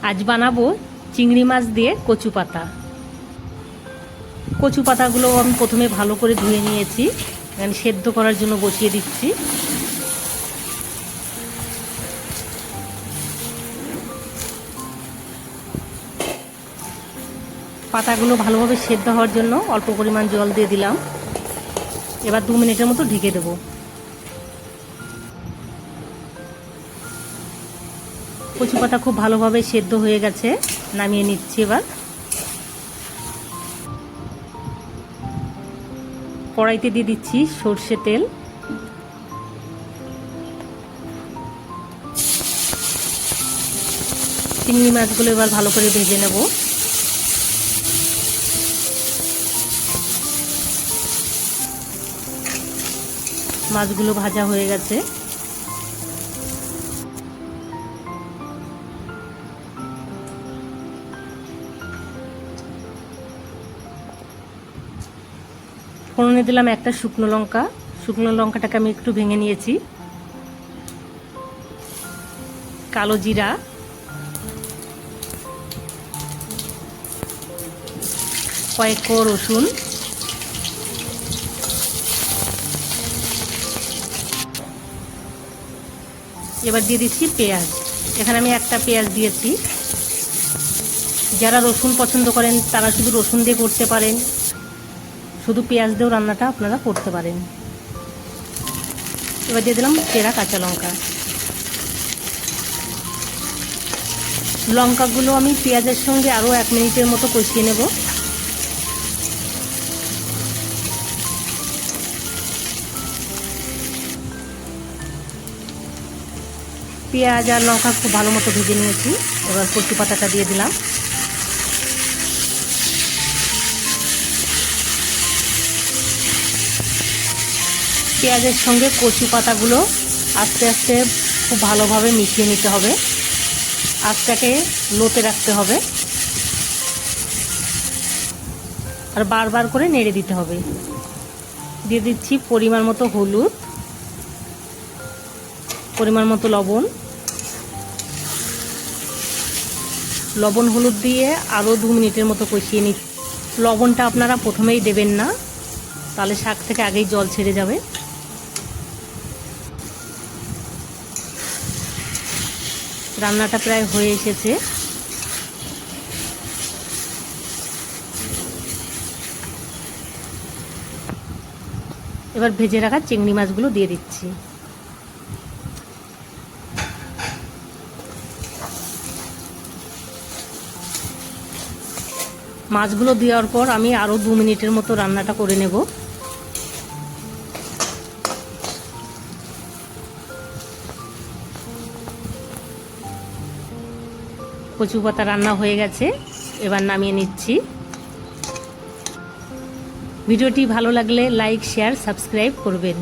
আজ বানাবো চিংড়ি মাছ দিয়ে কচু পাতা। কচু পাতাগুলো আমি প্রথমে ভালো করে ধুয়ে নিয়েছি, এখানে সেদ্ধ করার জন্য বসিয়ে দিচ্ছি। পাতাগুলো ভালোভাবে সেদ্ধ হওয়ার জন্য অল্প পরিমাণ জল দিয়ে দিলাম। এবার 2 মিনিটের মতো ঢেকে দেবো। কচু পাতা খুব ভালোভাবে সেদ্ধ হয়ে গেছে, নামিয়ে নিচ্ছি। এবার কড়াইতে দিয়ে দিচ্ছি সর্ষে তেল। চিংড়ি মাছগুলো এবার ভালো করে ভেজে নেব। মাছগুলো ভাজা হয়ে গেছে। ফোড়নে দিলাম একটা শুকনো লঙ্কা। শুকনো লঙ্কাটাকে আমি একটু ভেঙে নিয়েছি। কালো জিরা, কয়েক কোয়া রসুন, এবার দিয়ে দিচ্ছি পেঁয়াজ। এখানে আমি একটা পেঁয়াজ দিয়েছি। যারা রসুন পছন্দ করেন তারা শুধু রসুন দিয়ে করতে পারেন, শুধু পেঁয়াজ দিয়েও রান্নাটা আপনারা করতে পারেন। এবার দিয়ে দিলাম চেরা কাঁচা লঙ্কা। লঙ্কাগুলো আমি পেঁয়াজের সঙ্গে আরও 1 মিনিটের মতো কষিয়ে নেব। পেঁয়াজ আর লঙ্কা খুব ভালো মতো ভেজে নিয়েছি। এবার কচু পাতাটা দিয়ে দিলাম। পেঁয়াজের সঙ্গে কচু পাতাগুলো আস্তে আস্তে খুব ভালোভাবে মিশিয়ে নিতে হবে। আঁচটাকে লোতে রাখতে হবে আর বারবার করে নেড়ে দিতে হবে। দিয়ে দিচ্ছি পরিমাণ মতো হলুদ, পরিমাণ মতো লবণ। লবণ হলুদ দিয়ে আরও 2 মিনিটের মতো কষিয়ে নিচ্ছি। লবণটা আপনারা প্রথমেই দেবেন না, তাহলে শাক থেকে আগেই জল ছেড়ে যাবে। রান্নাটা প্রায় হয়ে এসেছে। এবার ভেজে রাখা চিংড়ি মাছগুলো দিয়ে দিচ্ছি। মাছগুলো দেওয়ার পর আমি আরও 2 মিনিটের মতো রান্নাটা করে নেব। কচু পাতা রান্না হয়ে গেছে, এবার নামিয়ে নিচ্ছি। ভিডিওটি ভালো লাগলে লাইক, শেয়ার, সাবস্ক্রাইব করবেন।